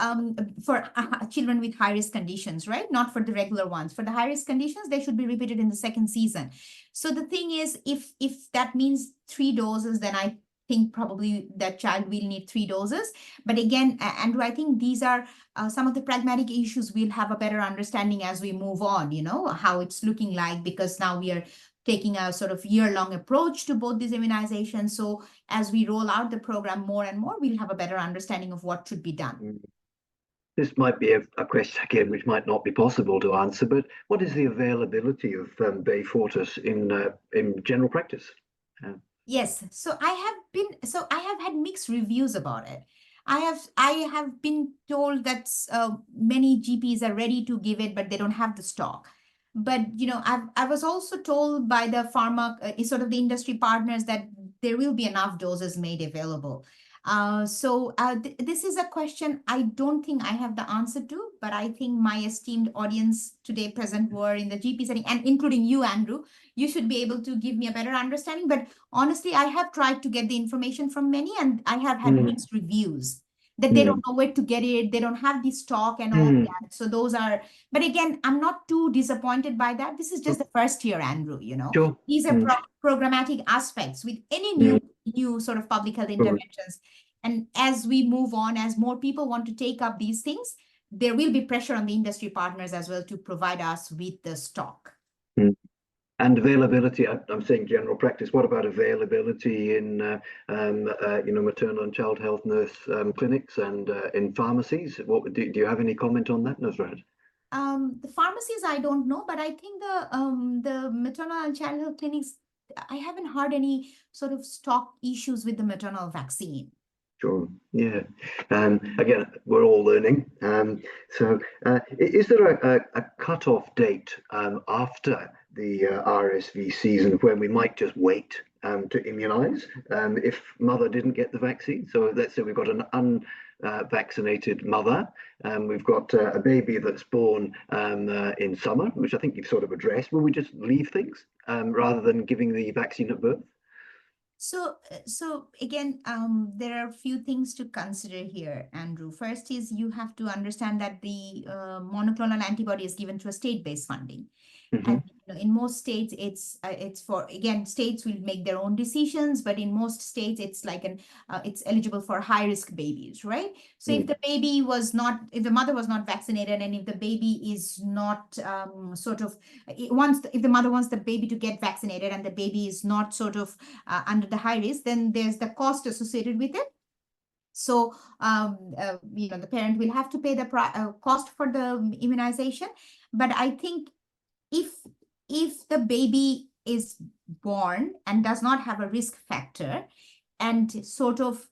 B: for children with high-risk conditions, right? Not for the regular ones. For the high-risk conditions, they should be repeated in the second season. So the thing is, if that means 3 doses, then I think probably that child will need 3 doses. But again, Andrew, I think these are some of the pragmatic issues we'll have a better understanding as we move on, how it's looking like, because now we are taking a sort of year-long approach to both these immunizations. So as we roll out the program more and more, we'll have a better understanding of what should be done.
A: This might be a question, again, which might not be possible to answer, but what is the availability of Beyfortus in general practice?
B: Yes, so I have had mixed reviews about it. I have been told that many GPs are ready to give it, but they don't have the stock. But I was also told by the pharma sort of the industry partners that there will be enough doses made available. This is a question I don't think I have the answer to, but I think my esteemed audience today present who are in the GP setting, and including you, Andrew, you should be able to give me a better understanding. But honestly, I have tried to get the information from many, and I have had mixed reviews that they don't know where to get it. They don't have the stock and all that. So those are, but again, I'm not too disappointed by that. This is just the first year, Andrew,
A: Sure.
B: These are programmatic aspects with any new sort of public health interventions. And as we move on, as more people want to take up these things, there will be pressure on the industry partners as well to provide us with the stock.
A: And availability, I'm saying general practice. What about availability in, maternal and child health nurse clinics and in pharmacies? What do you have any comment on that, Nusrat?
B: The pharmacies, I don't know, but I think the maternal and child health clinics, I haven't heard any sort of stock issues with the maternal vaccine.
A: Sure. Yeah. Again, we're all learning. Is there a cutoff date after the RSV season when we might just wait to immunize if mother didn't get the vaccine? So let's say we've got an unvaccinated mother, we've got a baby that's born in summer, which I think you've sort of addressed. Will we just leave things rather than giving the vaccine at birth?
B: So again, there are a few things to consider here, Andrew. First is you have to understand that the monoclonal antibody is given through a state-based funding. And in most states, it's for, again, states will make their own decisions, but in most states, it's like it's eligible for high-risk babies, right? So if the baby was not, if the mother was not vaccinated, and if the baby is not if the mother wants the baby to get vaccinated and the baby is not sort of under the high risk, then there's the cost associated with it. So, the parent will have to pay the cost for the immunization. But I think if the baby is born and does not have a risk factor and sort of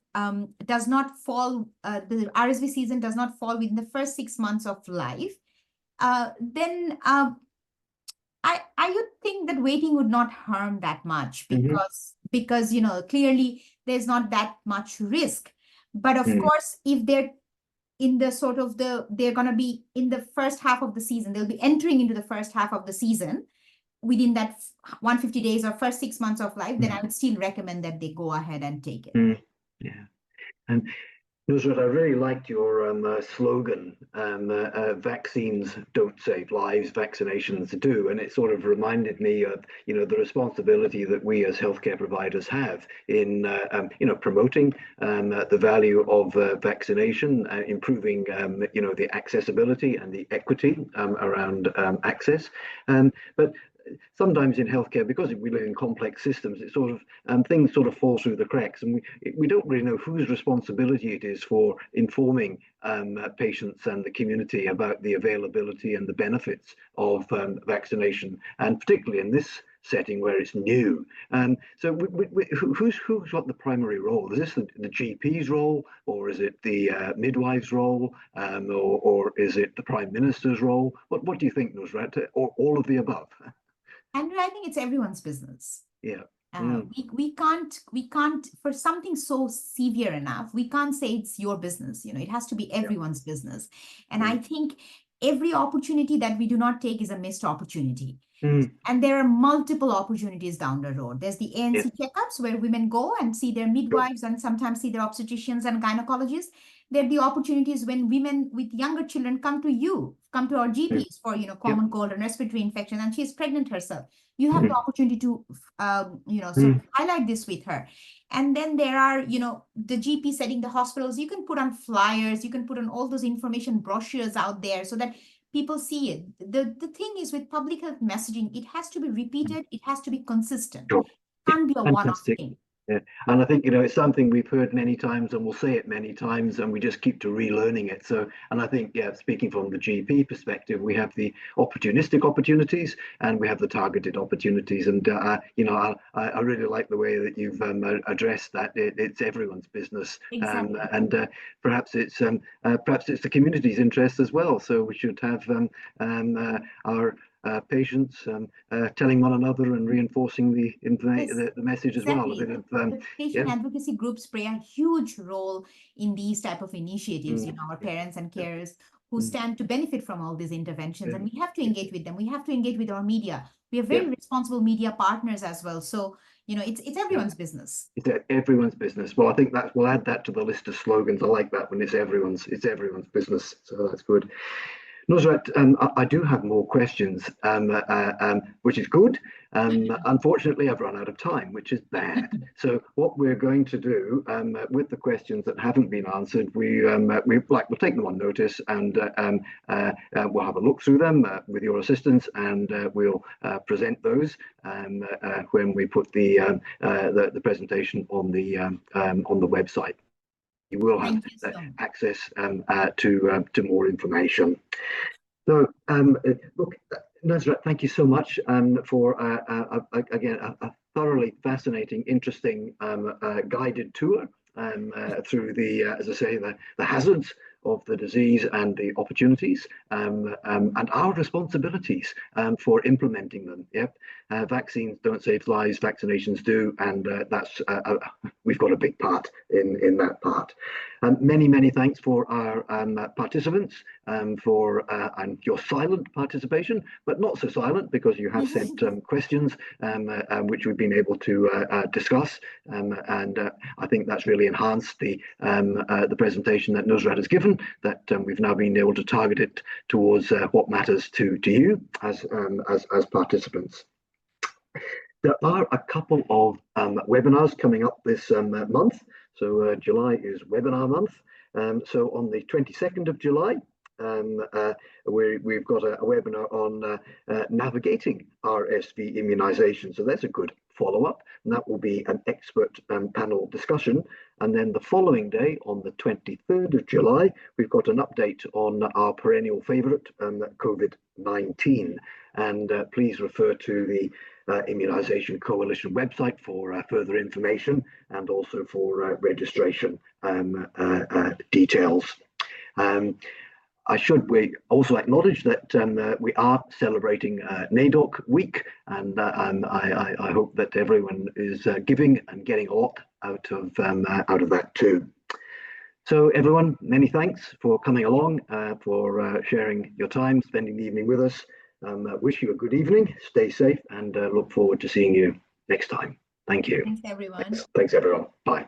B: does not fall, the RSV season does not fall within the first 6 months of life, then I would think that waiting would not harm that much because clearly there's not that much risk. But of course, if they're in the sort of they're going to be in the first half of the season, they'll be entering into the first half of the season within that 150 days or first 6 months of life, then I would still recommend that they go ahead and take it.
A: Yeah. And Nusrat, I really liked your slogan, vaccines don't save lives, vaccinations do. And it sort of reminded me of, the responsibility that we as healthcare providers have in, promoting the value of vaccination, improving, the accessibility and the equity around access. But sometimes in healthcare, because we live in complex systems, it sort of things sort of fall through the cracks, and we don't really know whose responsibility it is for informing patients and the community about the availability and the benefits of vaccination, and particularly in this setting where it's new. So who's got the primary role? Is this the GP's role, or is it the midwife's role, or is it the Prime Minister's role? What do you think, Nusrat? Or all of the above?
B: Andrew, I think it's everyone's business.
A: Yeah.
B: We can't for something so severe enough, we can't say it's your business. It has to be everyone's business. And I think every opportunity that we do not take is a missed opportunity. And there are multiple opportunities down the road. There's the ANC checkups where women go and see their midwives and sometimes see their obstetricians and gynecologists. There are the opportunities when women with younger children come to our GPs for, common cold and respiratory infection, and she's pregnant herself. You have the opportunity to, sort of highlight this with her. And then there are, the GP setting, the hospitals, you can put on flyers, you can put on all those information brochures out there so that people see it. The thing is with public health messaging, it has to be repeated, it has to be consistent. It can't be a one-off thing.
A: Yeah. And I think, you know, it's something we've heard many times and we'll say it many times and we just keep to relearning it. So, and I think, yeah, speaking from the GP perspective, we have the opportunistic opportunities and we have the targeted opportunities. And, you know, I really like the way that you've addressed that. It's everyone's business.
B: Exactly.
A: And perhaps it's the community's interest as well. So we should have our patients telling one another and reinforcing the message as well. A bit of
B: The patient advocacy groups play a huge role in these type of initiatives, you know, our parents and carers who stand to benefit from all these interventions, and we have to engage with them. We have to engage with our media. We are very responsible media partners as well. So, you know, it's everyone's business.
A: It's everyone's business. Well, I think we'll add that to the list of slogans. I like that when it's everyone's business. So that's good. Nusrat, I do have more questions, which is good. Unfortunately, I've run out of time, which is bad. So what we're going to do with the questions that haven't been answered, we'll take them on notice and we'll have a look through them with your assistance, and we'll present those when we put the presentation on the website. You will have access to more information. So, look, Nusrat, thank you so much for again a thoroughly fascinating, interesting guided tour through the, as I say, the hazards of the disease and the opportunities and our responsibilities for implementing them. Yep, vaccines don't save lives, vaccinations do, and that's we've got a big part in that part. Many thanks for our participants for and your silent participation, but not so silent because you have sent questions which we've been able to discuss, and I think that's really enhanced the presentation that Nusrat has given. That we've now been able to target it towards what matters to you as participants. There are a couple of webinars coming up this month. So July is webinar month. So on the 22nd of July, we've got a webinar on navigating RSV immunization. So that's a good follow-up, and that will be an expert panel discussion. And then the following day, on the 23rd of July, we've got an update on our perennial favorite, COVID-19. And please refer to the Immunization Coalition website for further information and also for registration details. I should also acknowledge that we are celebrating NAIDOC week, and I hope that everyone is giving and getting a lot out of that too. So everyone, many thanks for coming along, for sharing your time, spending the evening with us. Wish you a good evening, stay safe, and look forward to seeing you next time. Thank you.
B: Thanks, everyone.
A: Thanks everyone. Bye.